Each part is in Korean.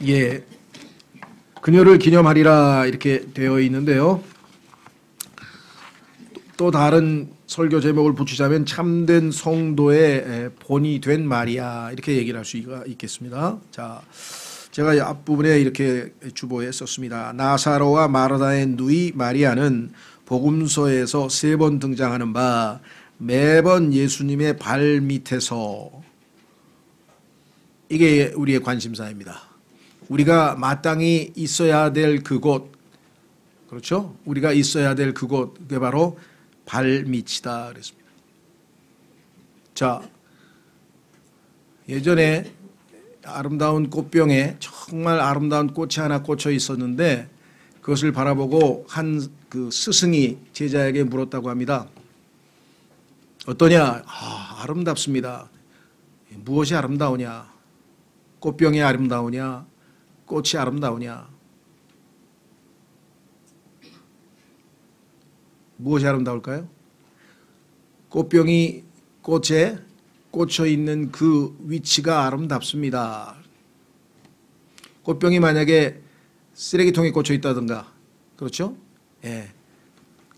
예, 그녀를 기념하리라 이렇게 되어 있는데요. 또 다른 설교 제목을 붙이자면 참된 성도의 본이 된 마리아 이렇게 얘기를 할 수가 있겠습니다. 자, 제가 앞부분에 이렇게 주보에 썼습니다. 나사로와 마르다의 누이 마리아는 복음서에서 3번 등장하는 바 매번 예수님의 발 밑에서, 이게 우리의 관심사입니다. 우리가 마땅히 있어야 될 그곳, 그렇죠? 우리가 있어야 될 그곳, 그게 바로 발밑이다 그랬습니다. 자, 예전에 아름다운 꽃병에 정말 아름다운 꽃이 하나 꽂혀 있었는데 그것을 바라보고 한 그 스승이 제자에게 물었다고 합니다. 어떠냐? 아름답습니다. 무엇이 아름다우냐? 꽃병이 아름다우냐? 꽃이 아름다우냐? 무엇이 아름다울까요? 꽃병이 꽃에 꽂혀 있는 그 위치가 아름답습니다. 꽃병이 만약에 쓰레기통에 꽂혀 있다든가, 그렇죠? 예.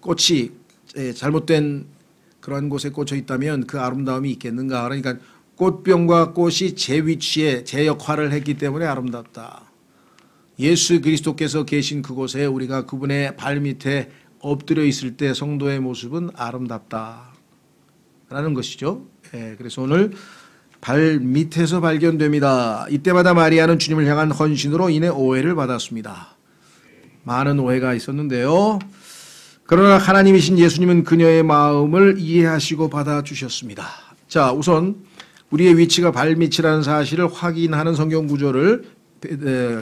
꽃이 잘못된 그런 곳에 꽂혀 있다면 그 아름다움이 있겠는가? 그러니까 꽃병과 꽃이 제 위치에 제 역할을 했기 때문에 아름답다. 예수 그리스도께서 계신 그곳에 우리가 그분의 발밑에 엎드려 있을 때 성도의 모습은 아름답다 라는 것이죠. 예, 그래서 오늘 발 밑에서 발견됩니다. 이때마다 마리아는 주님을 향한 헌신으로 인해 오해를 받았습니다. 많은 오해가 있었는데요. 그러나 하나님이신 예수님은 그녀의 마음을 이해하시고 받아주셨습니다. 자, 우선 우리의 위치가 발밑이라는 사실을 확인하는 성경 구절을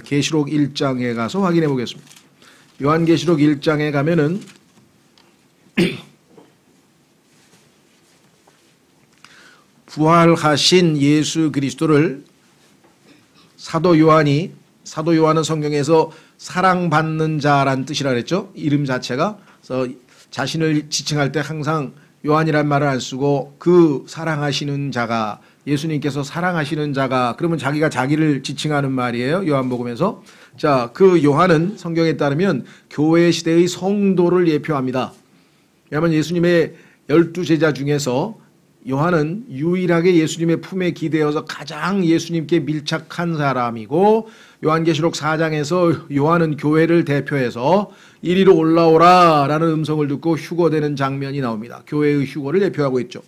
계시록 1장에 가서 확인해 보겠습니다. 요한계시록 1장에 가면은 부활하신 예수 그리스도를 사도 요한은 성경에서 사랑받는 자란 뜻이라 그랬죠. 이름 자체가. 그래서 자신을 지칭할 때 항상 요한이란 말을 안 쓰고 그 사랑하시는 자가, 예수님께서 사랑하시는 자가, 그러면 자기가 자기를 지칭하는 말이에요. 요한복음에서. 자, 그 요한은 성경에 따르면 교회 시대의 성도를 예표합니다. 왜냐하면 예수님의 12제자 중에서 요한은 유일하게 예수님의 품에 기대어서 가장 예수님께 밀착한 사람이고, 요한계시록 4장에서 요한은 교회를 대표해서 이리로 올라오라 라는 음성을 듣고 휴거되는 장면이 나옵니다. 교회의 휴거를 대표하고 있죠.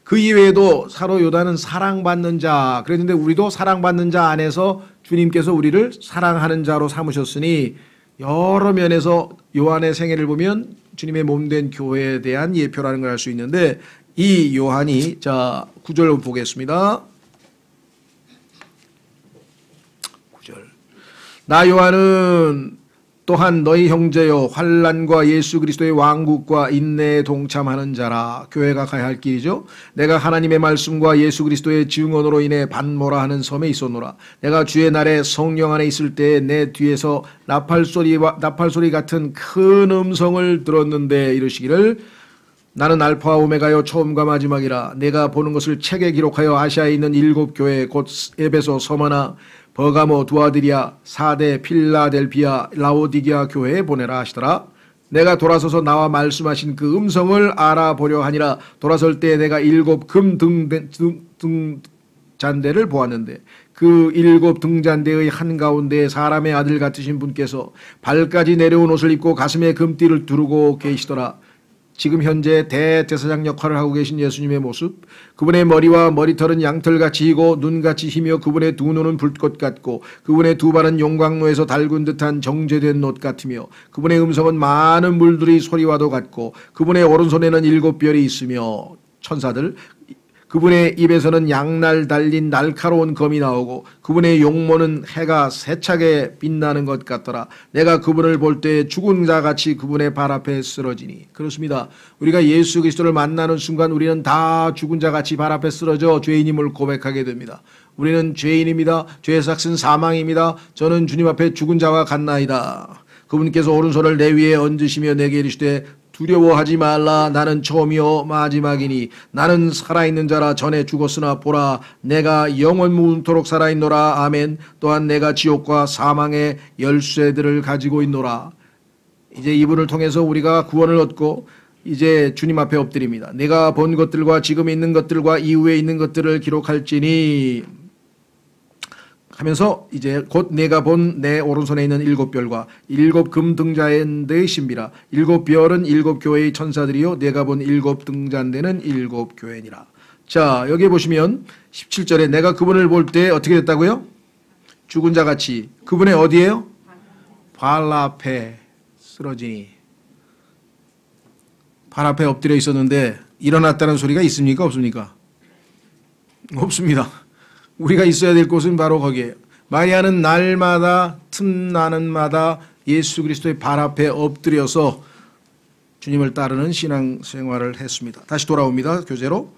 그 이외에도 사도 요한은 사랑받는 자 그랬는데, 우리도 사랑받는 자 안에서 주님께서 우리를 사랑하는 자로 삼으셨으니 여러 면에서 요한의 생애를 보면 주님의 몸된 교회에 대한 예표라는 걸 알 수 있는데, 이 요한이, 자, 9절 보겠습니다. 9절. 나 요한은 또한 너희 형제여 환난과 예수 그리스도의 왕국과 인내에 동참하는 자라. 교회가 가야 할 길이죠. 내가 하나님의 말씀과 예수 그리스도의 증언으로 인해 반모라 하는 섬에 있었노라. 내가 주의 날에 성령 안에 있을 때 내 뒤에서 나팔소리 같은 큰 음성을 들었는데 이르시기를, 나는 알파와 오메가요 처음과 마지막이라. 내가 보는 것을 책에 기록하여 아시아에 있는 7 교회 곧 에베소, 서머나, 버가모, 두아드리아, 사데, 필라델비아, 라오디게아 교회에 보내라 하시더라. 내가 돌아서서 나와 말씀하신 그 음성을 알아보려 하니라. 돌아설 때 내가 7 금 등잔대를 보았는데 그 7 등잔대의 한가운데 사람의 아들 같으신 분께서 발까지 내려온 옷을 입고 가슴에 금띠를 두르고 계시더라. 지금 현재 대제사장 역할을 하고 계신 예수님의 모습, 그분의 머리와 머리털은 양털같이 희고 눈같이 희며 그분의 두 눈은 불꽃 같고 그분의 두 발은 용광로에서 달군 듯한 정제된 놋 같으며 그분의 음성은 많은 물들이 소리와도 같고 그분의 오른손에는 7 별이 있으며 천사들, 그분의 입에서는 양날 달린 날카로운 검이 나오고 그분의 용모는 해가 세차게 빛나는 것 같더라. 내가 그분을 볼 때 죽은 자같이 그분의 발 앞에 쓰러지니. 그렇습니다. 우리가 예수 그리스도를 만나는 순간 우리는 다 죽은 자같이 발 앞에 쓰러져 죄인임을 고백하게 됩니다. 우리는 죄인입니다. 죄의 삭은 사망입니다. 저는 주님 앞에 죽은 자와 같나이다. 그분께서 오른손을 내 위에 얹으시며 내게 이르시되 두려워하지 말라. 나는 처음이요 마지막이니 나는 살아있는 자라. 전에 죽었으나 보라 내가 영원 무궁토록 살아있노라. 아멘. 또한 내가 지옥과 사망의 열쇠들을 가지고 있노라. 이제 이분을 통해서 우리가 구원을 얻고 이제 주님 앞에 엎드립니다. 내가 본 것들과 지금 있는 것들과 이후에 있는 것들을 기록할지니 하면서 이제 곧 내가 본 내 오른손에 있는 7별과 7 금등자인의 신비라. 7별은 7 교회의 천사들이요 내가 본 7 등잔대는 7 교회니라. 자, 여기 보시면 17절에 내가 그분을 볼 때 어떻게 됐다고요? 죽은 자같이. 그분의 어디예요? 발 앞에 쓰러지니. 발 앞에 엎드려 있었는데 일어났다는 소리가 있습니까? 없습니까? 없습니다. 우리가 있어야 될 곳은 바로 거기에요. 마리아는 날마다 틈나는 마다 예수 그리스도의 발 앞에 엎드려서 주님을 따르는 신앙생활을 했습니다. 다시 돌아옵니다. 교재로.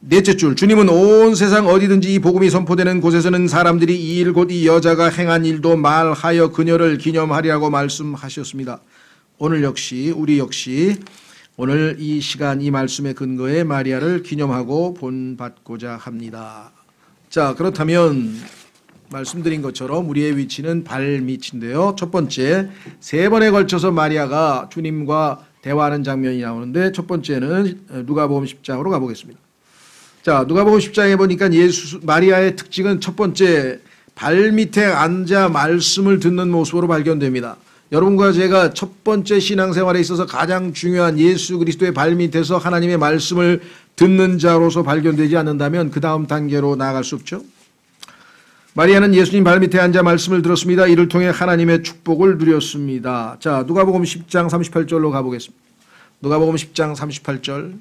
넷째 줄, 주님은 온 세상 어디든지 이 복음이 선포되는 곳에서는 사람들이 이 일 곧 이 여자가 행한 일도 말하여 그녀를 기념하리라고 말씀하셨습니다. 오늘 역시 우리 역시 오늘 이 시간 이 말씀의 근거에 마리아를 기념하고 본받고자 합니다. 자, 그렇다면 말씀드린 것처럼 우리의 위치는 발밑인데요. 첫 번째, 3번에 걸쳐서 마리아가 주님과 대화하는 장면이 나오는데 첫 번째는 누가복음 10장으로 가보겠습니다. 자, 누가복음 10장에 보니까 마리아의 특징은 첫 번째, 발밑에 앉아 말씀을 듣는 모습으로 발견됩니다. 여러분과 제가 첫 번째 신앙생활에 있어서 가장 중요한 예수 그리스도의 발밑에서 하나님의 말씀을 듣는 자로서 발견되지 않는다면 그 다음 단계로 나아갈 수 없죠. 마리아는 예수님 발밑에 앉아 말씀을 들었습니다. 이를 통해 하나님의 축복을 누렸습니다. 자, 누가복음 10장 38절로 가보겠습니다. 누가복음 10장 38절.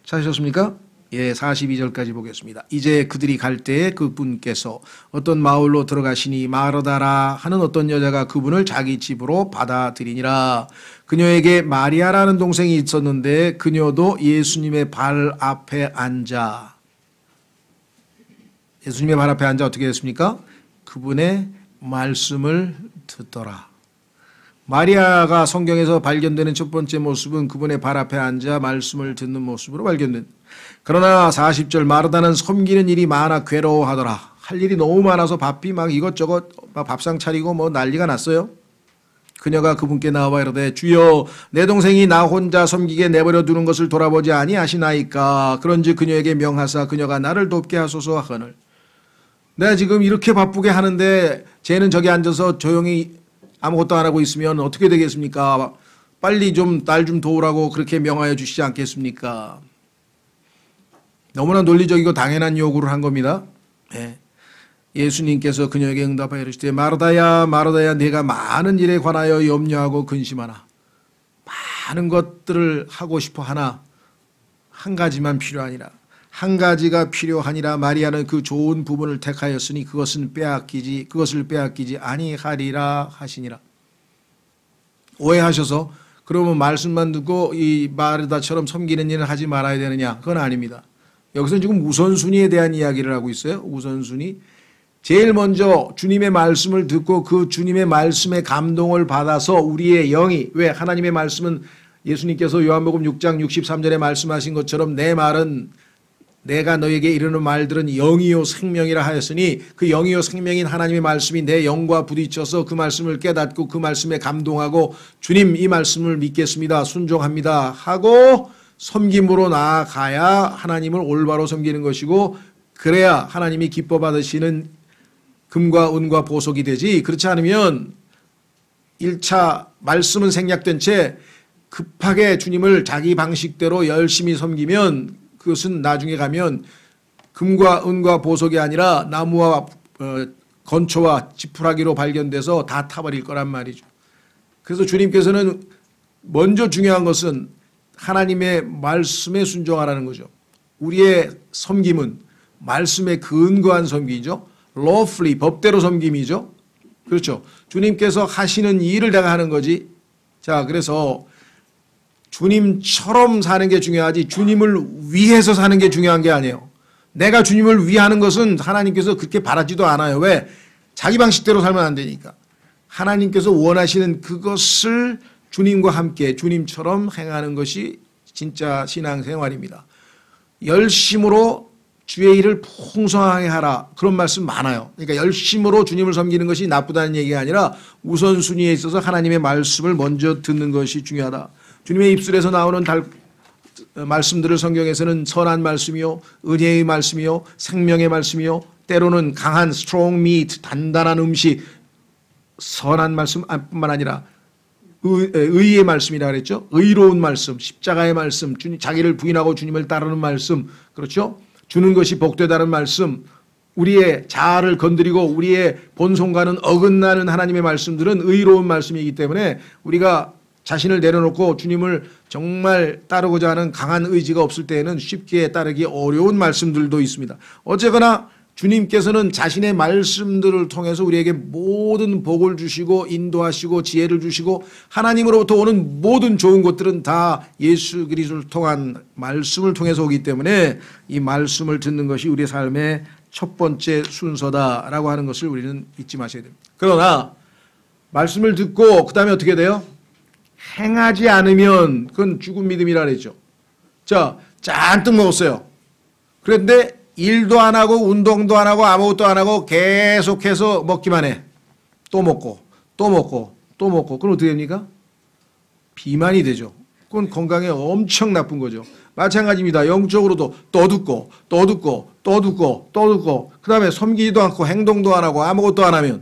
찾으셨습니까? 예, 42절까지 보겠습니다. 이제 그들이 갈 때에 그분께서 어떤 마을로 들어가시니 마르다라 하는 어떤 여자가 그분을 자기 집으로 받아들이니라. 그녀에게 마리아라는 동생이 있었는데 그녀도 예수님의 발 앞에 앉아 어떻게 했습니까? 그분의 말씀을 듣더라. 마리아가 성경에서 발견되는 첫 번째 모습은 그분의 발 앞에 앉아 말씀을 듣는 모습으로 발견된다. 그러나 40절 마르다는 섬기는 일이 많아 괴로워하더라. 할 일이 너무 많아서 밥이 막 이것저것 밥상 차리고 뭐 난리가 났어요. 그녀가 그분께 나와 이르되 주여 내 동생이 나 혼자 섬기게 내버려 두는 것을 돌아보지 아니하시나이까. 그런즉 그녀에게 명하사 그녀가 나를 돕게 하소서 하거늘. 내가 지금 이렇게 바쁘게 하는데 쟤는 저기 앉아서 조용히 아무것도 안 하고 있으면 어떻게 되겠습니까? 빨리 좀 날 좀 도우라고 그렇게 명하여 주시지 않겠습니까? 너무나 논리적이고 당연한 요구를 한 겁니다. 네. 예수님께서 그녀에게 응답하여 이르시되 마르다야 마르다야 네가 많은 일에 관하여 염려하고 근심하나 많은 것들을 하고 싶어 하나 한 가지만 필요하니라. 한 가지가 필요하니라. 마리아는 그 좋은 부분을 택하였으니 그것을 빼앗기지 아니하리라 하시니라. 오해하셔서 그러면 말씀만 듣고 이 마르다처럼 섬기는 일을 하지 말아야 되느냐? 그건 아닙니다. 여기서 지금 우선순위에 대한 이야기를 하고 있어요. 우선순위. 제일 먼저 주님의 말씀을 듣고 그 주님의 말씀에 감동을 받아서 우리의 영이, 왜 하나님의 말씀은 예수님께서 요한복음 6장 63절에 말씀하신 것처럼 내 말은 내가 너에게 이르는 말들은 영이요 생명이라 하였으니 그 영이요 생명인 하나님의 말씀이 내 영과 부딪혀서 그 말씀을 깨닫고 그 말씀에 감동하고 주님 이 말씀을 믿겠습니다. 순종합니다. 하고 섬김으로 나아가야 하나님을 올바로 섬기는 것이고 그래야 하나님이 기뻐 받으시는 금과 은과 보석이 되지. 그렇지 않으면 1차 말씀은 생략된 채 급하게 주님을 자기 방식대로 열심히 섬기면 그것은 나중에 가면 금과 은과 보석이 아니라 나무와 건초와 지푸라기로 발견돼서 다 타버릴 거란 말이죠. 그래서 주님께서는 먼저 중요한 것은 하나님의 말씀에 순종하라는 거죠. 우리의 섬김은 말씀에 근거한 섬김이죠. lawfully, 법대로 섬김이죠. 그렇죠. 주님께서 하시는 일을 내가 하는 거지. 자, 그래서 주님처럼 사는 게 중요하지 주님을 위해서 사는 게 중요한 게 아니에요. 내가 주님을 위하는 것은 하나님께서 그렇게 바라지도 않아요. 왜? 자기 방식대로 살면 안 되니까 하나님께서 원하시는 그것을 주님과 함께 주님처럼 행하는 것이 진짜 신앙생활입니다. 열심으로 주의 일을 풍성하게 하라, 그런 말씀 많아요. 그러니까 열심으로 주님을 섬기는 것이 나쁘다는 얘기가 아니라 우선순위에 있어서 하나님의 말씀을 먼저 듣는 것이 중요하다. 주님의 입술에서 나오는 말씀들을 성경에서는 선한 말씀이요, 은혜의 말씀이요, 생명의 말씀이요, 때로는 강한 strong meat, 단단한 음식, 선한 말씀뿐만 아니라 의의 말씀이라 그랬죠. 의로운 말씀, 십자가의 말씀, 자기를 부인하고 주님을 따르는 말씀, 그렇죠. 주는 것이 복되다는 말씀, 우리의 자아를 건드리고 우리의 본성과는 어긋나는 하나님의 말씀들은 의로운 말씀이기 때문에 우리가 자신을 내려놓고 주님을 정말 따르고자 하는 강한 의지가 없을 때에는 쉽게 따르기 어려운 말씀들도 있습니다. 어쨌거나 주님께서는 자신의 말씀들을 통해서 우리에게 모든 복을 주시고 인도하시고 지혜를 주시고 하나님으로부터 오는 모든 좋은 것들은 다 예수 그리스도를 통한 말씀을 통해서 오기 때문에 이 말씀을 듣는 것이 우리의 삶의 첫 번째 순서다라고 하는 것을 우리는 잊지 마셔야 됩니다. 그러나 말씀을 듣고 그 다음에 어떻게 돼요? 행하지 않으면 그건 죽은 믿음이라 그랬죠. 자, 잔뜩 먹었어요. 그런데 일도 안 하고 운동도 안 하고 아무것도 안 하고 계속해서 먹기만 해. 또 먹고 또 먹고 또 먹고. 그럼 어떻게 됩니까? 비만이 되죠. 그건 건강에 엄청 나쁜 거죠. 마찬가지입니다. 영적으로도 또 듣고 또 듣고 또 듣고 또 듣고 그 다음에 섬기지도 않고 행동도 안 하고 아무것도 안 하면,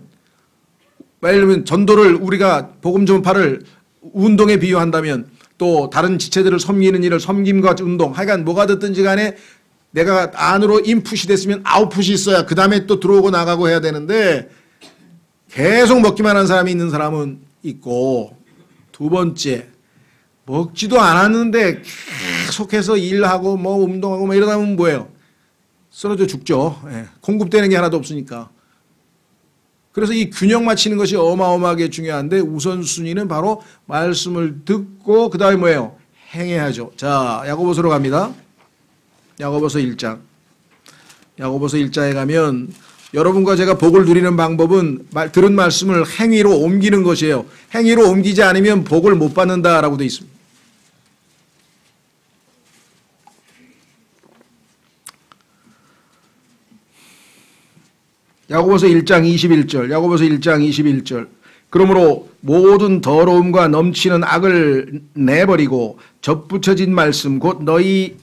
예를 들면 전도를 우리가 복음 전파를 운동에 비유한다면 또 다른 지체들을 섬기는 일을 섬김과 운동, 하여간 뭐가 됐든지 간에 내가 안으로 인풋이 됐으면 아웃풋이 있어야 그 다음에 또 들어오고 나가고 해야 되는데 계속 먹기만 한 사람이 있는 사람은 있고, 두 번째 먹지도 않았는데 계속해서 일하고 뭐 운동하고 뭐 이러다 보면 뭐예요? 쓰러져 죽죠. 예. 공급되는 게 하나도 없으니까. 그래서 이 균형 맞추는 것이 어마어마하게 중요한데 우선순위는 바로 말씀을 듣고 그 다음에 뭐예요? 행해야죠. 자, 야고보서로 갑니다. 야고보서 1장. 야고보서 1장에 가면 여러분과 제가 복을 누리는 방법은 들은 말씀을 행위로 옮기는 것이에요. 행위로 옮기지 않으면 복을 못 받는다라고 되어 있습니다. 야고보서 1장 21절. 야고보서 1장 21절. 그러므로 모든 더러움과 넘치는 악을 내버리고 접붙여진 말씀 곧 능히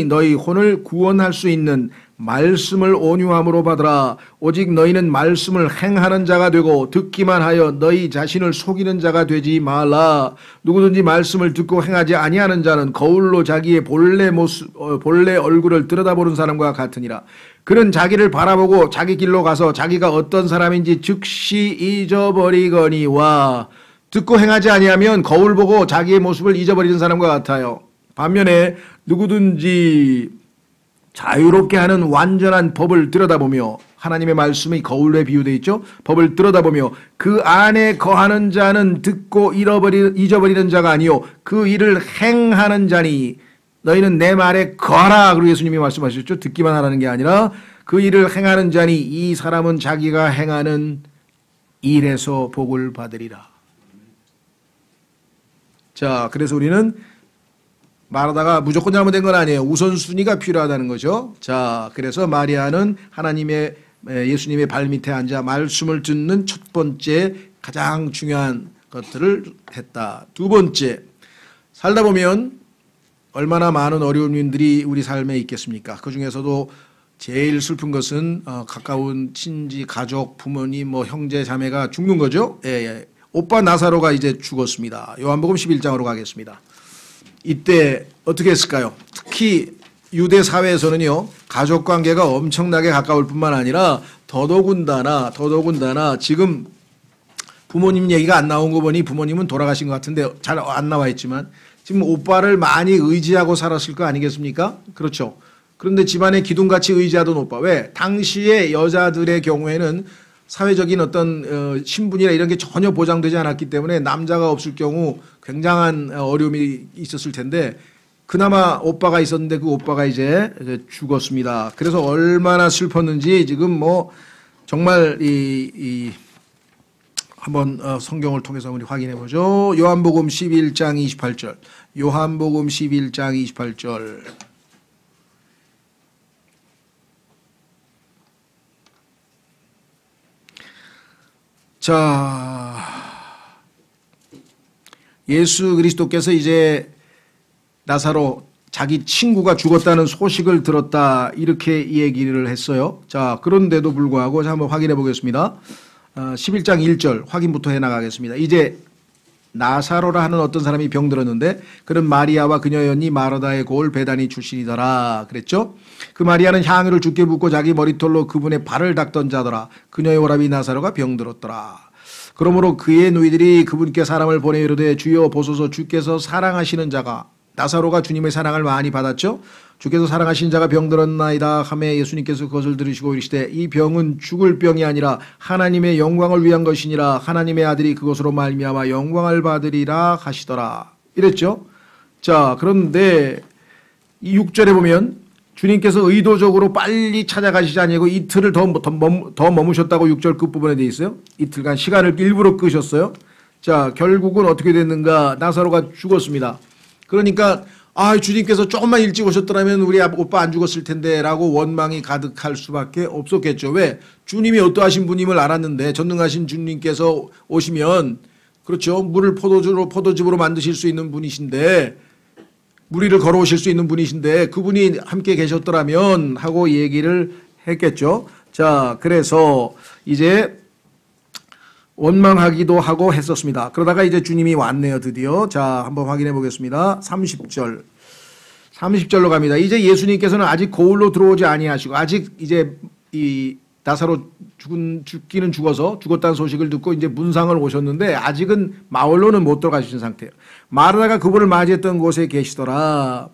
너희 혼을 구원할 수 있는 말씀을 온유함으로 받으라. 오직 너희는 말씀을 행하는 자가 되고 듣기만 하여 너희 자신을 속이는 자가 되지 말라. 누구든지 말씀을 듣고 행하지 아니하는 자는 거울로 자기의 본래 얼굴을 들여다보는 사람과 같으니라. 그는 자기를 바라보고 자기 길로 가서 자기가 어떤 사람인지 즉시 잊어버리거니와. 듣고 행하지 아니하면 거울 보고 자기의 모습을 잊어버리는 사람과 같아요. 반면에 누구든지 자유롭게 하는 완전한 법을 들여다보며, 하나님의 말씀이 거울에 비유되어 있죠. 법을 들여다보며 그 안에 거하는 자는 듣고 잊어버리는 자가 아니요 그 일을 행하는 자니. 너희는 내 말에 거하라. 그리고 예수님이 말씀하셨죠. 듣기만 하라는 게 아니라 그 일을 행하는 자니 이 사람은 자기가 행하는 일에서 복을 받으리라. 자, 그래서 우리는 말하다가 무조건 잘못된 건 아니에요. 우선순위가 필요하다는 거죠. 자, 그래서 마리아는 예수님의 발밑에 앉아 말씀을 듣는 첫 번째 가장 중요한 것들을 했다. 두 번째, 살다 보면 얼마나 많은 어려운 일들이 우리 삶에 있겠습니까? 그 중에서도 제일 슬픈 것은 가까운 친지, 가족, 부모님, 뭐 형제, 자매가 죽는 거죠. 예. 오빠 나사로가 이제 죽었습니다. 요한복음 11장으로 가겠습니다. 이때 어떻게 했을까요? 특히 유대 사회에서는요, 가족 관계가 엄청나게 가까울 뿐만 아니라 더더군다나 지금 부모님 얘기가 안 나온 거 보니 부모님은 돌아가신 것 같은데 잘 안 나와 있지만 지금 오빠를 많이 의지하고 살았을 거 아니겠습니까? 그렇죠. 그런데 집안에 기둥같이 의지하던 오빠. 왜? 당시의 여자들의 경우에는 사회적인 어떤 신분이나 이런 게 전혀 보장되지 않았기 때문에 남자가 없을 경우 굉장한 어려움이 있었을 텐데 그나마 오빠가 있었는데 그 오빠가 이제 죽었습니다. 그래서 얼마나 슬펐는지 지금 뭐 정말 한번 성경을 통해서 우리 확인해 보죠. 요한복음 11장 28절. 요한복음 11장 28절. 자, 예수 그리스도께서 이제 나사로 자기 친구가 죽었다는 소식을 들었다 이렇게 얘기를 했어요. 자, 그런데도 불구하고 한번 확인해 보겠습니다. 11장 1절 확인부터 해나가겠습니다. 이제 나사로라 하는 어떤 사람이 병들었는데 그는 마리아와 그녀의 언니 마르다의 고을 베다니 출신이더라 그랬죠. 그 마리아는 향유를 주께 붓고 자기 머리털로 그분의 발을 닦던 자더라. 그녀의 오라비 나사로가 병들었더라. 그러므로 그의 누이들이 그분께 사람을 보내 이르되 주여 보소서 주께서 사랑하시는 자가 나사로가 주님의 사랑을 많이 받았죠. 주께서 사랑하시는 자가 병들었나이다 하매 예수님께서 그것을 들으시고 이르시되 이 병은 죽을 병이 아니라 하나님의 영광을 위한 것이니라. 하나님의 아들이 그것으로 말미암아 영광을 받으리라 하시더라 이랬죠. 자, 그런데 이 6절에 보면 주님께서 의도적으로 빨리 찾아가시지 아니고 이틀을 더 머무셨다고 6절 끝부분에 돼 있어요. 이틀간 시간을 일부러 끄셨어요. 자, 결국은 어떻게 됐는가? 나사로가 죽었습니다. 그러니까 주님께서 조금만 일찍 오셨더라면 우리 오빠 안 죽었을 텐데 라고 원망이 가득할 수밖에 없었겠죠. 왜? 주님이 어떠하신 분임을 알았는데 전능하신 주님께서 오시면 그렇죠. 물을 포도즙으로 만드실 수 있는 분이신데 무리를 걸어오실 수 있는 분이신데 그분이 함께 계셨더라면 하고 얘기를 했겠죠. 자, 그래서 이제 원망하기도 하고 했었습니다. 그러다가 이제 주님이 왔네요, 드디어. 자, 한번 확인해 보겠습니다. 30절로 갑니다. 이제 예수님께서는 아직 고을로 들어오지 아니하시고 아직 이제 이 나사로 죽기는 죽었다는 소식을 듣고 이제 문상을 오셨는데 아직은 마을로는 못 들어가신 상태예요. 마르다가 그분을 맞이했던 곳에 계시더라.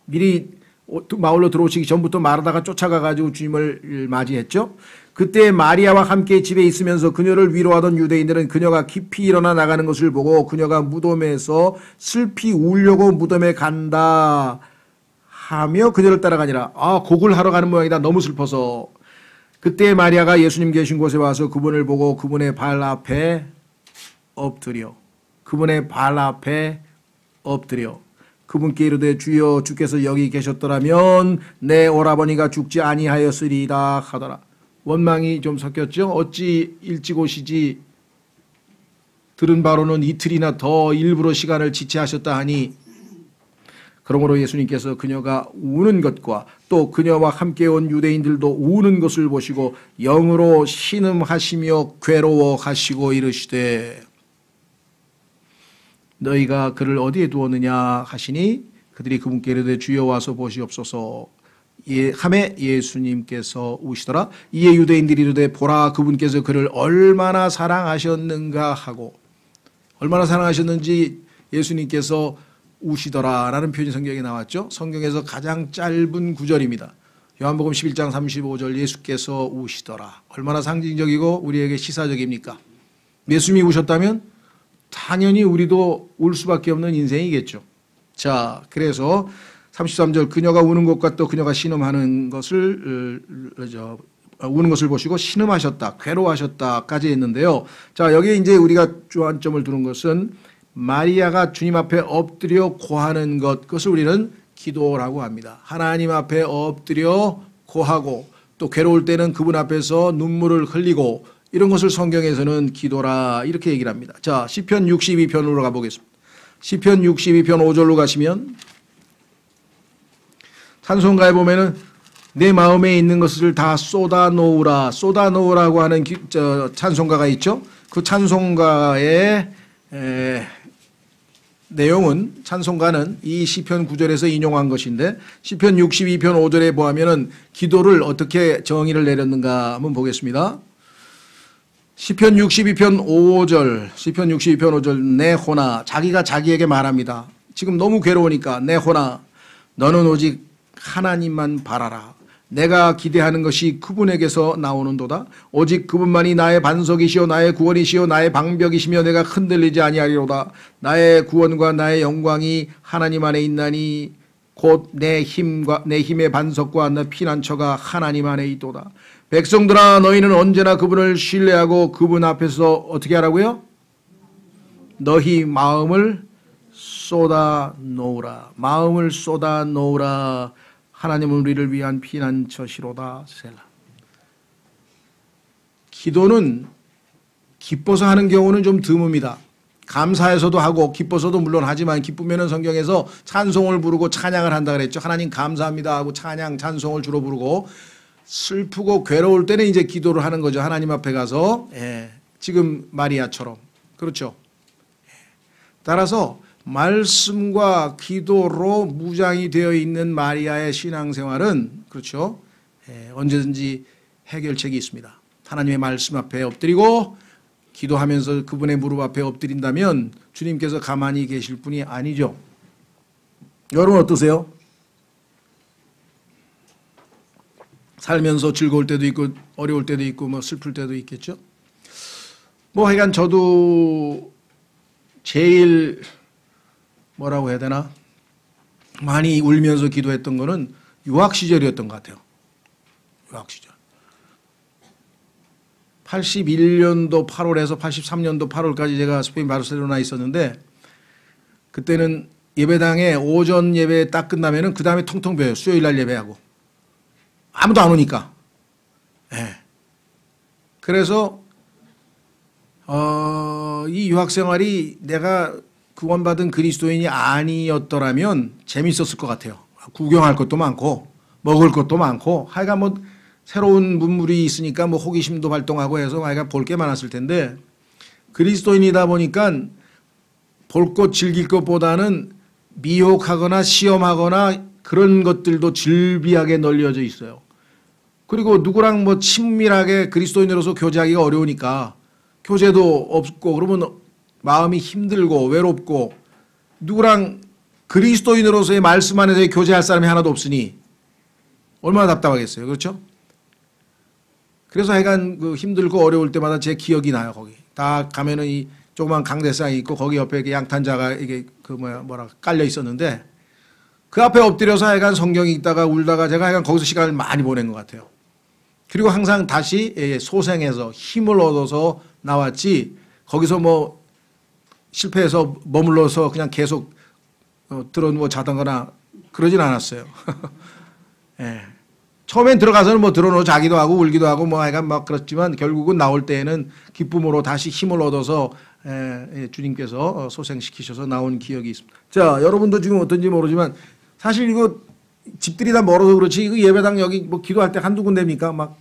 미리 마을로 들어오시기 전부터 마르다가 쫓아가가지고 주님을 맞이했죠. 그때 마리아와 함께 집에 있으면서 그녀를 위로하던 유대인들은 그녀가 깊이 일어나 나가는 것을 보고 그녀가 무덤에서 슬피 울려고 무덤에 간다 하며 그녀를 따라가니라. 곡을 하러 가는 모양이다. 너무 슬퍼서. 그때 마리아가 예수님 계신 곳에 와서 그분을 보고 그분의 발 앞에 엎드려 그분께 이르되 주여 주께서 여기 계셨더라면 내 오라버니가 죽지 아니하였으리이다 하더라. 원망이 좀 섞였죠. 어찌 일찍 오시지 들은 바로는 이틀이나 더 일부러 시간을 지체하셨다 하니 그러므로 예수님께서 그녀가 우는 것과 또 그녀와 함께 온 유대인들도 우는 것을 보시고 영으로 신음하시며 괴로워하시고 이르시되 너희가 그를 어디에 두었느냐 하시니 그들이 그분께 이르되 주여 와서 보시옵소서 하매 예수님께서 우시더라. 이에 유대인들이 이르되 보라 그분께서 그를 얼마나 사랑하셨는가 하고 얼마나 사랑하셨는지 예수님께서 우시더라라는 표현이 성경에 나왔죠. 성경에서 가장 짧은 구절입니다. 요한복음 11장 35절 예수께서 우시더라. 얼마나 상징적이고 우리에게 시사적입니까? 예수님이 우셨다면 당연히 우리도 울 수밖에 없는 인생이겠죠. 자, 그래서 33절 그녀가 우는 것과 또 그녀가 신음하는 것을 우는 것을 보시고 신음하셨다, 괴로워하셨다까지 했는데요. 자, 여기에 이제 우리가 주안점을 두는 것은 마리아가 주님 앞에 엎드려 고하는 것, 그것을 우리는 기도라고 합니다. 하나님 앞에 엎드려 고하고 또 괴로울 때는 그분 앞에서 눈물을 흘리고 이런 것을 성경에서는 기도라 이렇게 얘기를 합니다. 자, 시편 62편으로 가보겠습니다. 시편 62편 5절로 가시면 찬송가에 보면은 내 마음에 있는 것을 다 쏟아놓으라고 하는 찬송가가 있죠. 그 찬송가의 내용은 찬송가는 이 시편 9절에서 인용한 것인데 시편 62편 5절에 보면은 기도를 어떻게 정의를 내렸는가 한번 보겠습니다. 시편 62편 5절 내 호나 자기가 자기에게 말합니다. 지금 너무 괴로우니까 내 호나 너는 오직 하나님만 바라라. 내가 기대하는 것이 그분에게서 나오는도다. 오직 그분만이 나의 반석이시요 나의 구원이시요 나의 방벽이시며 내가 흔들리지 아니하리로다. 나의 구원과 나의 영광이 하나님 안에 있나니 곧 내 힘의 반석과 내 피난처가 하나님 안에 있도다. 백성들아 너희는 언제나 그분을 신뢰하고 그분 앞에서 어떻게 하라고요? 너희 마음을 쏟아 놓으라. 마음을 쏟아 놓으라. 하나님은 우리를 위한 피난처시로다. 셀라. 기도는 기뻐서 하는 경우는 좀 드뭅니다. 감사해서도 하고 기뻐서도 물론 하지만 기쁘면은 성경에서 찬송을 부르고 찬양을 한다 그랬죠. 하나님 감사합니다 하고 찬양 찬송을 주로 부르고 슬프고 괴로울 때는 이제 기도를 하는 거죠. 하나님 앞에 가서 지금 마리아처럼 그렇죠. 따라서 말씀과 기도로 무장이 되어 있는 마리아의 신앙생활은 그렇죠. 언제든지 해결책이 있습니다. 하나님의 말씀 앞에 엎드리고 기도하면서 그분의 무릎 앞에 엎드린다면 주님께서 가만히 계실 분이 아니죠. 여러분 어떠세요? 살면서 즐거울 때도 있고 어려울 때도 있고 뭐 슬플 때도 있겠죠. 뭐 하여간 저도 제일 뭐라고 해야 되나 많이 울면서 기도했던 거는 유학 시절이었던 것 같아요. 유학 시절. 81년도 8월에서 83년도 8월까지 제가 스페인 바르셀로나에 있었는데 그때는 예배당에 오전 예배 딱 끝나면은 그 다음에 텅텅 비어요. 수요일 날 예배하고 아무도 안 오니까. 그래서 이 유학 생활이 내가 구원받은 그리스도인이 아니었더라면 재밌었을 것 같아요. 구경할 것도 많고 먹을 것도 많고 하여간 뭐 새로운 문물이 있으니까 뭐 호기심도 발동하고 해서 하여간 볼 게 많았을 텐데 그리스도인이다 보니까 볼 것 즐길 것보다는 미혹하거나 시험하거나 그런 것들도 즐비하게 널려져 있어요. 그리고 누구랑 뭐 친밀하게 그리스도인으로서 교제하기가 어려우니까 교제도 없고 그러면 마음이 힘들고 외롭고 누구랑 그리스도인으로서의 말씀 안에서 교제할 사람이 하나도 없으니 얼마나 답답하겠어요. 그렇죠? 그래서 하여간 그 힘들고 어려울 때마다 제 기억이 나요. 거기 다 가면은 이 조그만 강대상이 있고 거기 옆에 이렇게 양탄자가 이게 그 뭐라 깔려 있었는데 그 앞에 엎드려서 하여간 성경이 있다가 울다가 제가 하여간 거기서 시간을 많이 보낸 것 같아요. 그리고 항상 다시 소생해서 힘을 얻어서 나왔지 거기서 뭐 실패해서 머물러서 그냥 계속 들어누워 자던거나 그러진 않았어요. 처음엔 들어가서는 뭐 들어누워 자기도 하고 울기도 하고 뭐 하여간 막 그렇지만 결국은 나올 때에는 기쁨으로 다시 힘을 얻어서 주님께서 소생시키셔서 나온 기억이 있습니다. 자, 여러분도 지금 어떤지 모르지만 사실 이거 집들이 다 멀어서 그렇지 그 예배당 여기 뭐 기도할 때 한두 군데입니까? 막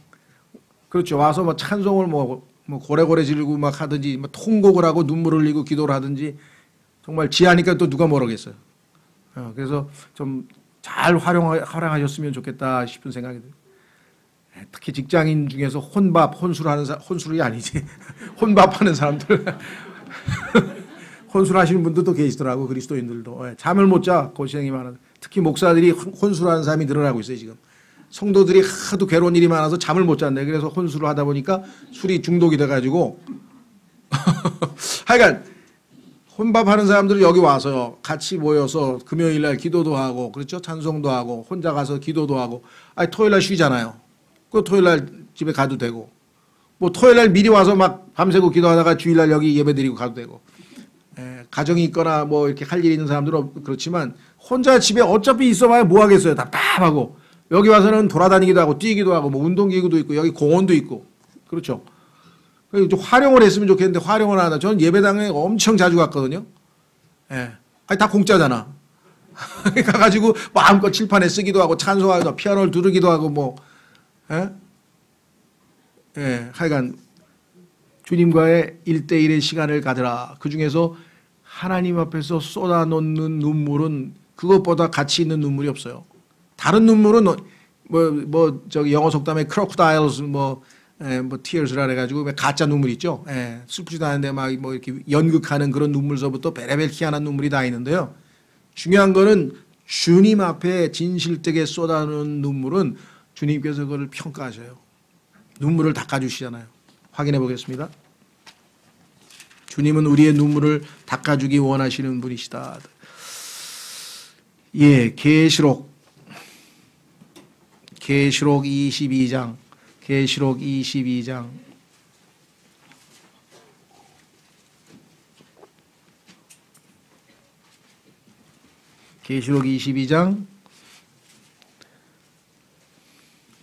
그렇죠. 와서 뭐 찬송을 뭐 고래고래 지르고 막 하든지 뭐 통곡을 하고 눈물을 흘리고 기도를 하든지 정말 지하니까 또 누가 모르겠어요. 그래서 좀 잘 활용하셨으면 좋겠다 싶은 생각이 들어요. 특히 직장인 중에서 혼술이 아니지 혼밥하는 사람들 혼술하시는 분들도 계시더라고. 그리스도인들도 잠을 못 자 고생이 많아. 특히 목사들이 혼술하는 사람이 늘어나고 있어요. 지금 성도들이 하도 괴로운 일이 많아서 잠을 못 잤네. 그래서 혼술을 하다 보니까 술이 중독이 돼가지고 하여간 혼밥하는 사람들은 여기 와서 같이 모여서 금요일 날 기도도 하고 그렇죠. 찬송도 하고 혼자 가서 기도도 하고 아니 토요일 날 쉬잖아요. 그 토요일 날 집에 가도 되고 뭐 토요일 날 미리 와서 막 밤새고 기도하다가 주일 날 여기 예배드리고 가도 되고 가정이 있거나 뭐 이렇게 할 일이 있는 사람들은 그렇지만 혼자 집에 어차피 있어봐야 뭐 하겠어요. 답답하고 여기 와서는 돌아다니기도 하고 뛰기도 하고 뭐 운동기구도 있고 여기 공원도 있고 그렇죠. 좀 활용을 했으면 좋겠는데 활용을 안 하다. 저는 예배당에 엄청 자주 갔거든요. 아니 다 공짜잖아. 가가지고 마음껏 칠판에 쓰기도 하고 찬송하기도 하고 피아노를 두르기도 하고 뭐 하여간 주님과의 1대1의 시간을 가져라. 그중에서 하나님 앞에서 쏟아놓는 눈물은 그것보다 가치 있는 눈물이 없어요. 다른 눈물은 저기 영어 속담에 crocodiles 뭐 tears라 해가지고 가짜 눈물 있죠. 슬프지도 않은데 막 뭐 이렇게 연극하는 그런 눈물서부터 베레벨 희한한 눈물이 다 있는데요. 중요한 거는 주님 앞에 진실되게 쏟아놓은 눈물은 주님께서 그걸 평가하셔요. 눈물을 닦아주시잖아요. 확인해 보겠습니다. 주님은 우리의 눈물을 닦아주기 원하시는 분이시다. 예, 계시록 22장, 계시록 22장. 계시록 22장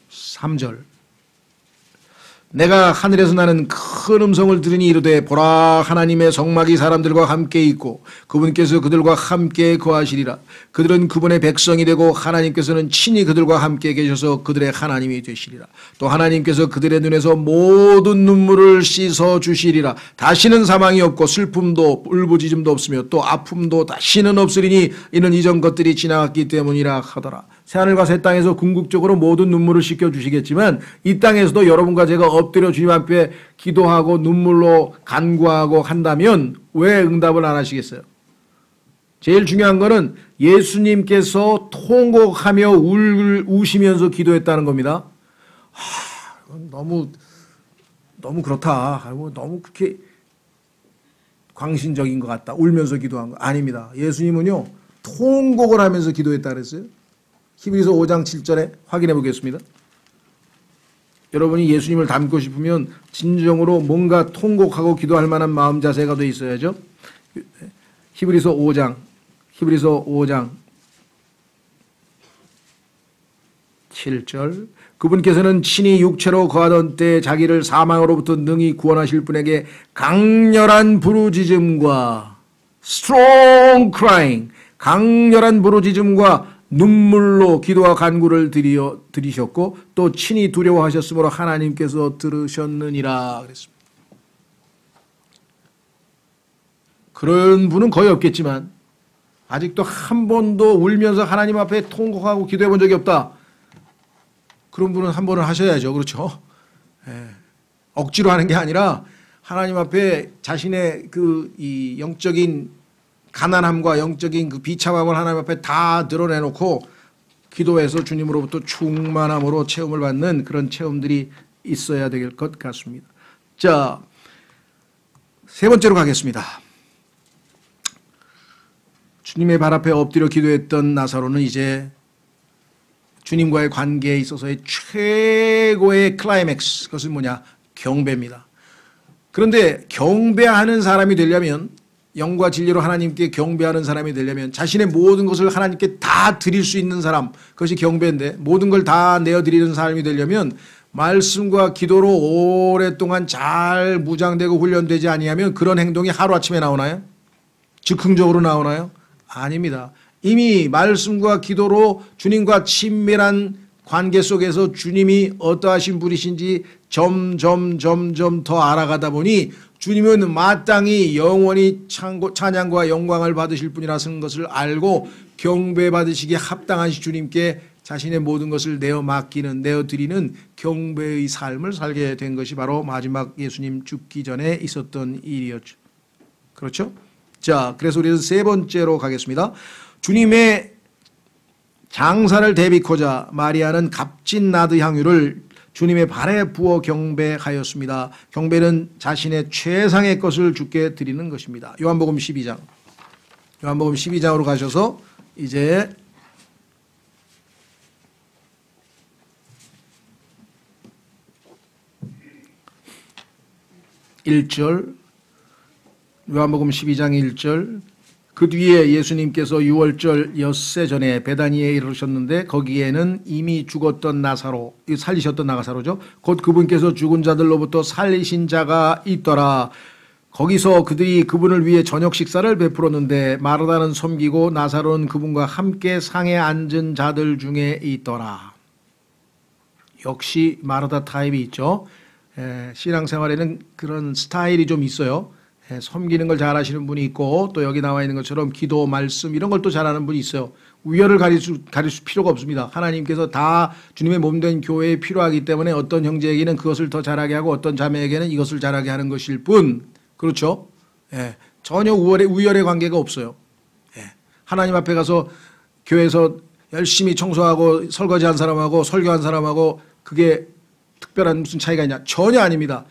3절. 내가 하늘에서 나는 큰 음성을 들으니 이르되 보라 하나님의 성막이 사람들과 함께 있고 그분께서 그들과 함께 거하시리라. 그들은 그분의 백성이 되고 하나님께서는 친히 그들과 함께 계셔서 그들의 하나님이 되시리라. 또 하나님께서 그들의 눈에서 모든 눈물을 씻어 주시리라. 다시는 사망이 없고 슬픔도 울부짖음도 없으며 또 아픔도 다시는 없으리니 이는 이전 것들이 지나갔기 때문이라 하더라. 새하늘과 새 땅에서 궁극적으로 모든 눈물을 씻겨주시겠지만 이 땅에서도 여러분과 제가 엎드려 주님 앞에 기도하고 눈물로 간구하고 한다면 왜 응답을 안 하시겠어요? 제일 중요한 거는 예수님께서 통곡하며 우시면서 기도했다는 겁니다. 너무 그렇다. 너무 그렇게 광신적인 것 같다. 울면서 기도한 거 아닙니다. 예수님은요 통곡을 하면서 기도했다 그랬어요. 히브리서 5장 7절에 확인해 보겠습니다. 여러분이 예수님을 닮고 싶으면 진정으로 뭔가 통곡하고 기도할 만한 마음 자세가 돼 있어야죠. 히브리서 5장 7절. 그분께서는 친히 육체로 거하던 때 자기를 사망으로부터 능히 구원하실 분에게 강렬한 부르짖음과 strong crying, 강렬한 부르짖음과 눈물로 기도와 간구를 드리셨고 또 친히 두려워하셨으므로 하나님께서 들으셨느니라 그랬습니다. 그런 분은 거의 없겠지만 아직도 한 번도 울면서 하나님 앞에 통곡하고 기도해 본 적이 없다. 그런 분은 한 번은 하셔야죠. 그렇죠? 예. 억지로 하는 게 아니라 하나님 앞에 자신의 이 영적인 가난함과 영적인 그 비참함을 하나님 앞에 다 드러내놓고 기도해서 주님으로부터 충만함으로 체험을 받는 그런 체험들이 있어야 될 것 같습니다. 자, 세 번째로 가겠습니다. 주님의 발 앞에 엎드려 기도했던 나사로는 이제 주님과의 관계에 있어서의 최고의 클라이맥스, 그것은 뭐냐? 경배입니다. 그런데 경배하는 사람이 되려면, 영과 진리로 하나님께 경배하는 사람이 되려면 자신의 모든 것을 하나님께 다 드릴 수 있는 사람, 그것이 경배인데 모든 걸 다 내어드리는 사람이 되려면 말씀과 기도로 오랫동안 잘 무장되고 훈련되지 아니하면 그런 행동이 하루아침에 나오나요? 즉흥적으로 나오나요? 아닙니다. 이미 말씀과 기도로 주님과 친밀한 관계 속에서 주님이 어떠하신 분이신지 점점 더 알아가다 보니 주님은 마땅히 영원히 찬양과 영광을 받으실 분이라는 것을 알고 경배받으시기에 합당한 주님께 자신의 모든 것을 내어드리는 경배의 삶을 살게 된 것이 바로 마지막 예수님 죽기 전에 있었던 일이었죠. 그렇죠? 자, 그래서 우리는 세 번째로 가겠습니다. 주님의 장사를 대비코자 마리아는 값진 나드 향유를 주님의 발에 부어 경배하였습니다. 경배는 자신의 최상의 것을 주께 드리는 것입니다. 요한복음 12장. 요한복음 12장으로 가셔서 이제 (1절) 요한복음 12장 1절. 그 뒤에 예수님께서 유월절 엿새 전에 베다니에 이르셨는데 거기에는 이미 죽었던 나사로, 살리셨던 나사로죠. 곧 그분께서 죽은 자들로부터 살리신 자가 있더라. 거기서 그들이 그분을 위해 저녁 식사를 베풀었는데 마르다는 섬기고 나사로는 그분과 함께 상에 앉은 자들 중에 있더라. 역시 마르다 타입이 있죠. 신앙생활에는 그런 스타일이 좀 있어요. 섬기는 걸 잘하시는 분이 있고 또 여기 나와 있는 것처럼 기도, 말씀 이런 걸 또 잘하는 분이 있어요. 우열을 가릴 수 필요가 없습니다. 하나님께서 다 주님의 몸된 교회에 필요하기 때문에 어떤 형제에게는 그것을 더 잘하게 하고 어떤 자매에게는 이것을 잘하게 하는 것일 뿐. 그렇죠? 전혀 우열의 관계가 없어요. 하나님 앞에 가서 교회에서 열심히 청소하고 설거지한 사람하고 설교한 사람하고 그게 특별한 무슨 차이가 있냐? 전혀 아닙니다.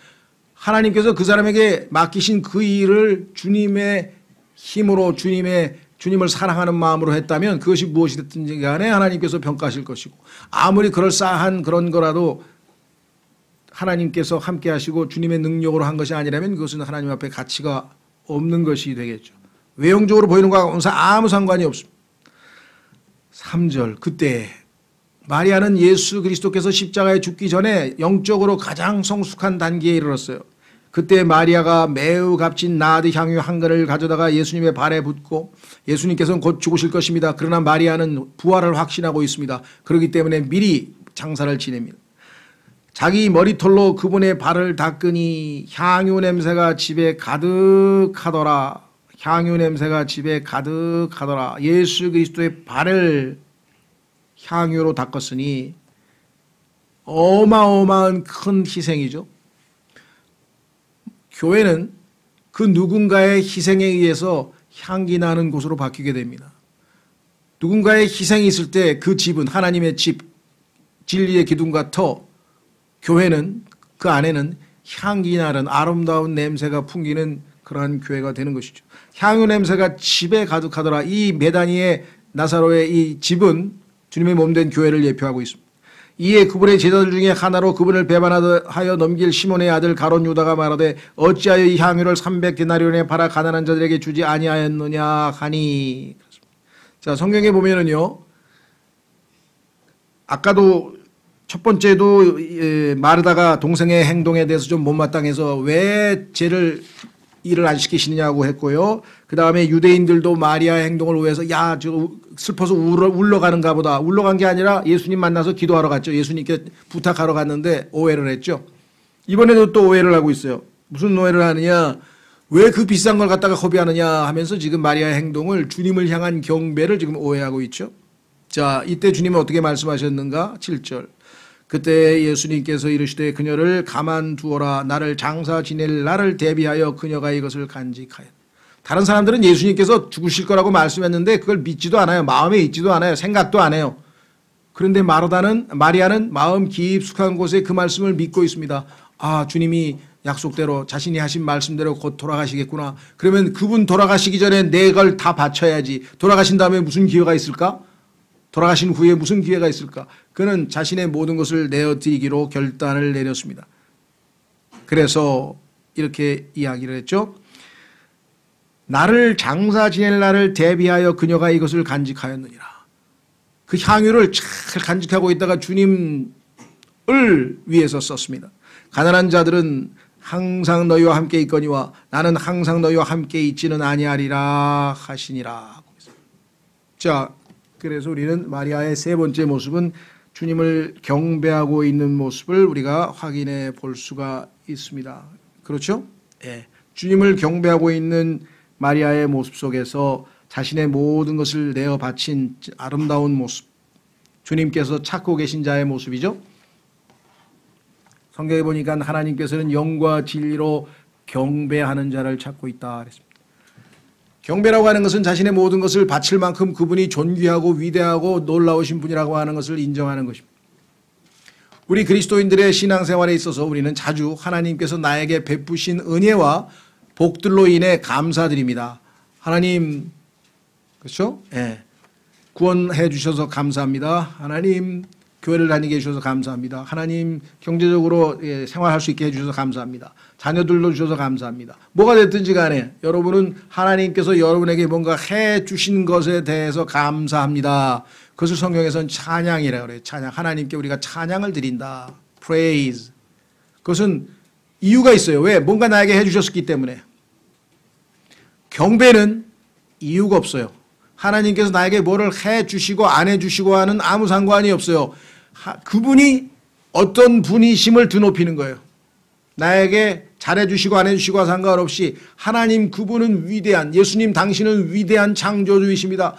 하나님께서 그 사람에게 맡기신 그 일을 주님의 힘으로 주님의 주님을 사랑하는 마음으로 했다면 그것이 무엇이 됐든지 간에 하나님께서 평가하실 것이고, 아무리 그럴싸한 그런 거라도 하나님께서 함께 하시고 주님의 능력으로 한 것이 아니라면 그것은 하나님 앞에 가치가 없는 것이 되겠죠. 외형적으로 보이는 것과 아무 상관이 없습니다. 3절, 그때 마리아는 예수 그리스도께서 십자가에 죽기 전에 영적으로 가장 성숙한 단계에 이르렀어요. 그때 마리아가 매우 값진 나드 향유 한 근을 가져다가 예수님의 발에 붓고, 예수님께서는 곧 죽으실 것입니다. 그러나 마리아는 부활을 확신하고 있습니다. 그렇기 때문에 미리 장사를 지냅니다. 자기 머리털로 그분의 발을 닦으니 향유 냄새가 집에 가득하더라. 향유 냄새가 집에 가득하더라. 예수 그리스도의 발을 향유로 닦았으니 어마어마한 큰 희생이죠. 교회는 그 누군가의 희생에 의해서 향기 나는 곳으로 바뀌게 됩니다. 누군가의 희생이 있을 때 그 집은 하나님의 집, 진리의 기둥과 터, 교회는 그 안에는 향기 나는 아름다운 냄새가 풍기는 그러한 교회가 되는 것이죠. 향유 냄새가 집에 가득하더라. 이 베다니의 나사로의 이 집은 주님의 몸된 교회를 예표하고 있습니다. 이에 그분의 제자들 중에 하나로 그분을 배반하여 넘길 시몬의 아들 가롯 유다가 말하되 어찌하여 이 향유를 300데나리온에 팔아 가난한 자들에게 주지 아니하였느냐 하니. 자, 성경에 보면은요, 아까도 첫 번째도 마르다가 동생의 행동에 대해서 좀 못마땅해서 왜 일을 안 시키시느냐고 했고요. 그 다음에 유대인들도 마리아의 행동을 오해해서 야, 저 슬퍼서 울러가는가 보다. 울러간 게 아니라 예수님 만나서 기도하러 갔죠. 예수님께 부탁하러 갔는데 오해를 했죠. 이번에도 또 오해를 하고 있어요. 무슨 오해를 하느냐. 왜 그 비싼 걸 갖다가 허비하느냐 하면서 지금 마리아의 행동을, 주님을 향한 경배를 지금 오해하고 있죠. 자, 이때 주님은 어떻게 말씀하셨는가? 7절. 그때 예수님께서 이르시되 그녀를 가만두어라. 나를 장사 지낼 날을 대비하여 그녀가 이것을 간직하였다. 다른 사람들은 예수님께서 죽으실 거라고 말씀했는데 그걸 믿지도 않아요. 마음에 있지도 않아요. 생각도 안 해요. 그런데 마리아는 마음 깊숙한 곳에 그 말씀을 믿고 있습니다. 아, 주님이 약속대로 자신이 하신 말씀대로 곧 돌아가시겠구나. 그러면 그분 돌아가시기 전에 내 걸 다 바쳐야지. 돌아가신 다음에 무슨 기회가 있을까? 돌아가신 후에 무슨 기회가 있을까? 그는 자신의 모든 것을 내어드리기로 결단을 내렸습니다. 그래서 이렇게 이야기를 했죠. 나를 장사 지낼 날을 대비하여 그녀가 이것을 간직하였느니라. 그 향유를 잘 간직하고 있다가 주님을 위해서 썼습니다. 가난한 자들은 항상 너희와 함께 있거니와 나는 항상 너희와 함께 있지는 아니하리라 하시니라. 자, 그래서 우리는 마리아의 세 번째 모습은 주님을 경배하고 있는 모습을 우리가 확인해 볼 수가 있습니다. 그렇죠? 예. 주님을 경배하고 있는 마리아의 모습 속에서 자신의 모든 것을 내어 바친 아름다운 모습, 주님께서 찾고 계신 자의 모습이죠. 성경에 보니까 하나님께서는 영과 진리로 경배하는 자를 찾고 있다 그랬습니다. 경배라고 하는 것은 자신의 모든 것을 바칠 만큼 그분이 존귀하고 위대하고 놀라우신 분이라고 하는 것을 인정하는 것입니다. 우리 그리스도인들의 신앙생활에 있어서 우리는 자주 하나님께서 나에게 베푸신 은혜와 복들로 인해 감사드립니다. 하나님, 그렇죠? 예. 구원해 주셔서 감사합니다. 하나님, 교회를 다니게 해주셔서 감사합니다. 하나님, 경제적으로 생활할 수 있게 해주셔서 감사합니다. 자녀들도 주셔서 감사합니다. 뭐가 됐든지 간에 여러분은 하나님께서 여러분에게 뭔가 해 주신 것에 대해서 감사합니다. 그것을 성경에서는 찬양이라고 그래요. 찬양. 하나님께 우리가 찬양을 드린다. praise. 그것은 이유가 있어요. 왜? 뭔가 나에게 해 주셨기 때문에. 경배는 이유가 없어요. 하나님께서 나에게 뭐를 해 주시고 안 해 주시고 하는 아무 상관이 없어요. 그분이 어떤 분이심을 드높이는 거예요. 나에게 잘해 주시고 안 해 주시고와 상관없이 하나님 그분은 위대한, 예수님 당신은 위대한 창조주이십니다.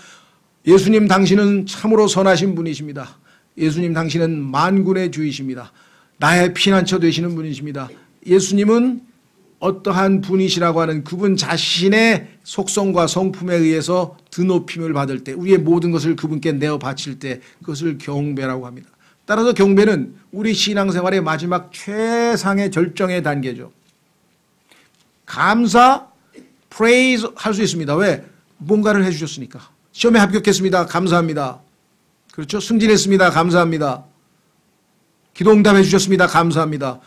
예수님 당신은 참으로 선하신 분이십니다. 예수님 당신은 만군의 주이십니다. 나의 피난처 되시는 분이십니다. 예수님은 어떠한 분이시라고 하는 그분 자신의 속성과 성품에 의해서 드높임을 받을 때, 우리의 모든 것을 그분께 내어 바칠 때 그것을 경배라고 합니다. 따라서 경배는 우리 신앙생활의 마지막 최상의 절정의 단계죠. 감사, praise 할 수 있습니다. 왜? 뭔가를 해주셨으니까. 시험에 합격했습니다. 감사합니다. 그렇죠? 승진했습니다. 감사합니다. 기도 응답해 주셨습니다. 감사합니다.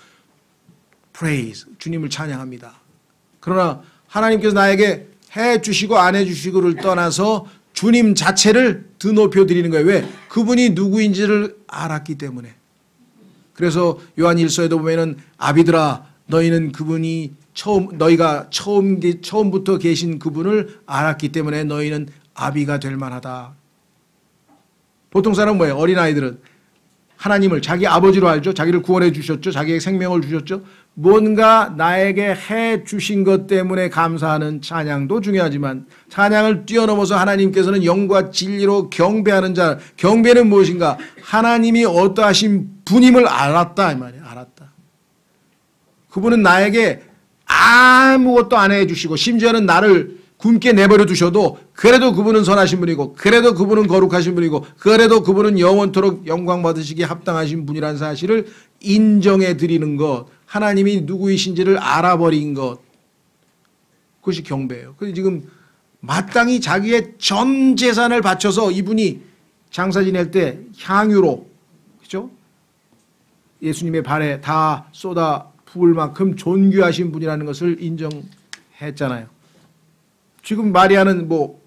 Praise. 주님을 찬양합니다. 그러나 하나님께서 나에게 해 주시고 안 해 주시고를 떠나서 주님 자체를 드높여 드리는 거예요. 왜? 그분이 누구인지를 알았기 때문에. 그래서 요한 1서에도 보면은 아비들아 너희는 그분이 너희가 처음부터 계신 그분을 알았기 때문에 너희는 아비가 될 만하다. 보통 사람은 뭐예요? 어린아이들은 하나님을 자기 아버지로 알죠. 자기를 구원해 주셨죠. 자기에게 생명을 주셨죠. 뭔가 나에게 해 주신 것 때문에 감사하는 찬양도 중요하지만 찬양을 뛰어넘어서 하나님께서는 영과 진리로 경배하는 자. 경배는 무엇인가? 하나님이 어떠하신 분임을 알았다 이 말이에요. 알았다. 그분은 나에게 아무것도 안 해주시고 심지어는 나를 굶게 내버려 두셔도 그래도 그분은 선하신 분이고 그래도 그분은 거룩하신 분이고 그래도 그분은 영원토록 영광 받으시기에 합당하신 분이라는 사실을 인정해 드리는 것, 하나님이 누구이신지를 알아버린 것, 그것이 경배예요. 그래서 지금 마땅히 자기의 전 재산을 바쳐서 이분이 장사 지낼 때 향유로, 그렇죠? 예수님의 발에 다 쏟아 부을 만큼 존귀하신 분이라는 것을 인정했잖아요. 지금 마리아는 뭐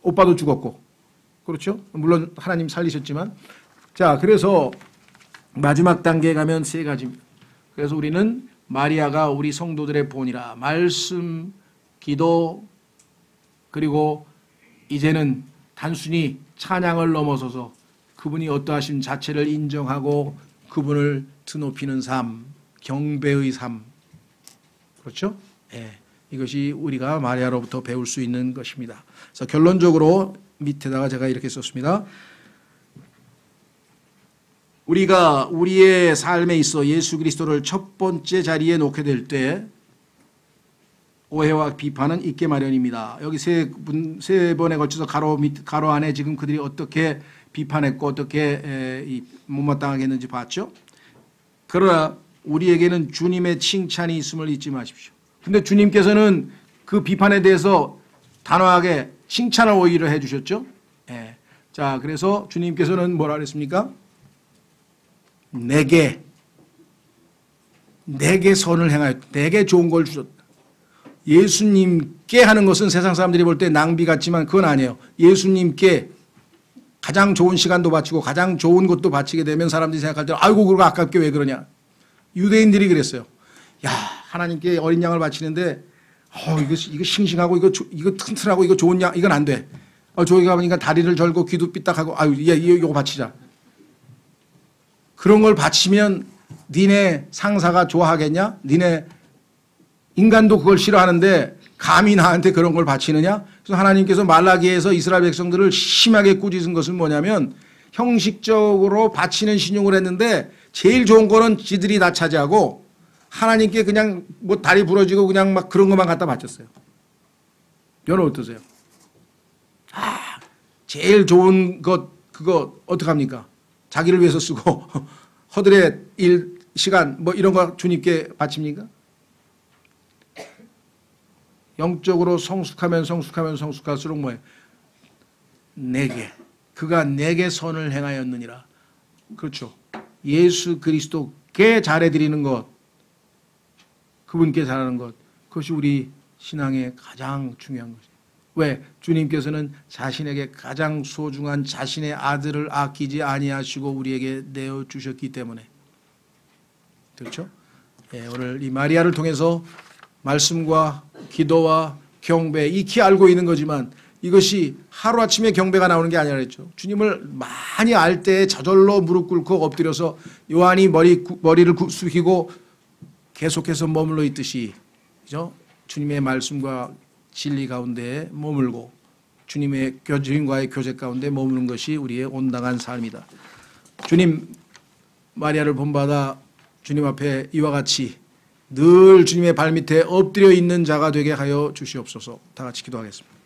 오빠도 죽었고, 그렇죠? 물론 하나님 살리셨지만, 자, 그래서 마지막 단계에 가면 세 가지입니다. 그래서 우리는 마리아가 우리 성도들의 본이라 말씀, 기도, 그리고 이제는 단순히 찬양을 넘어서서 그분이 어떠하신 자체를 인정하고 그분을 드높이는 삶, 경배의 삶, 그렇죠? 예. 이것이 우리가 마리아로부터 배울 수 있는 것입니다. 그래서 결론적으로 밑에다가 제가 이렇게 썼습니다. 우리가 우리의 삶에 있어 예수 그리스도를 첫 번째 자리에 놓게 될 때 오해와 비판은 있게 마련입니다. 여기 세 번에 걸쳐서 가로 안에 지금 그들이 어떻게 비판했고 어떻게 못마땅하게 했는지 봤죠. 그러나 우리에게는 주님의 칭찬이 있음을 잊지 마십시오. 근데 주님께서는 그 비판에 대해서 단호하게 칭찬을 오히려 해주셨죠. 예. 자, 그래서 주님께서는 뭐라 그랬습니까? 내게 선을 행하여 내게 좋은 걸 주셨다. 예수님께 하는 것은 세상 사람들이 볼 때 낭비 같지만 그건 아니에요. 예수님께 가장 좋은 시간도 바치고 가장 좋은 것도 바치게 되면 사람들이 생각할 때 아이고 그거 아깝게 왜 그러냐. 유대인들이 그랬어요. 야, 하나님께 어린 양을 바치는데 이거 싱싱하고 이거 튼튼하고 이거 좋은 양 이건 안 돼. 저기 가보니까 다리를 절고 귀도 삐딱하고 이거 바치자. 그런 걸 바치면 니네 상사가 좋아하겠냐? 니네 인간도 그걸 싫어하는데 감히 나한테 그런 걸 바치느냐? 그래서 하나님께서 말라기에서 이스라엘 백성들을 심하게 꾸짖은 것은 뭐냐면 형식적으로 바치는 신용을 했는데 제일 좋은 거는 지들이 다 차지하고 하나님께 그냥 뭐 다리 부러지고 그냥 막 그런 것만 갖다 바쳤어요. 여러분 어떠세요? 제일 좋은 것 그거 어떡합니까? 자기를 위해서 쓰고 허들의 일 시간 뭐 이런 거 주님께 바칩니까? 영적으로 성숙하면 성숙할수록 뭐예요? 그가 내게 선을 행하였느니라. 그렇죠. 예수 그리스도께 잘해드리는 것, 그분께 잘하는 것, 그것이 우리 신앙의 가장 중요한 것이에요. 왜? 주님께서는 자신에게 가장 소중한 자신의 아들을 아끼지 아니하시고 우리에게 내어주셨기 때문에. 그렇죠? 예, 오늘 이 마리아를 통해서 말씀과 기도와 경배 익히 알고 있는 거지만 이것이 하루아침에 경배가 나오는 게 아니라 그랬죠. 주님을 많이 알 때 저절로 무릎 꿇고 엎드려서 요한이 머리를 숙이고 계속해서 머물러 있듯이, 그죠? 주님의 말씀과 진리 가운데 머물고 주님의 주님과의 교제 가운데 머무는 것이 우리의 온당한 삶이다. 주님 마리아를 본받아 주님 앞에 이와 같이 늘 주님의 발밑에 엎드려 있는 자가 되게 하여 주시옵소서. 다 같이 기도하겠습니다.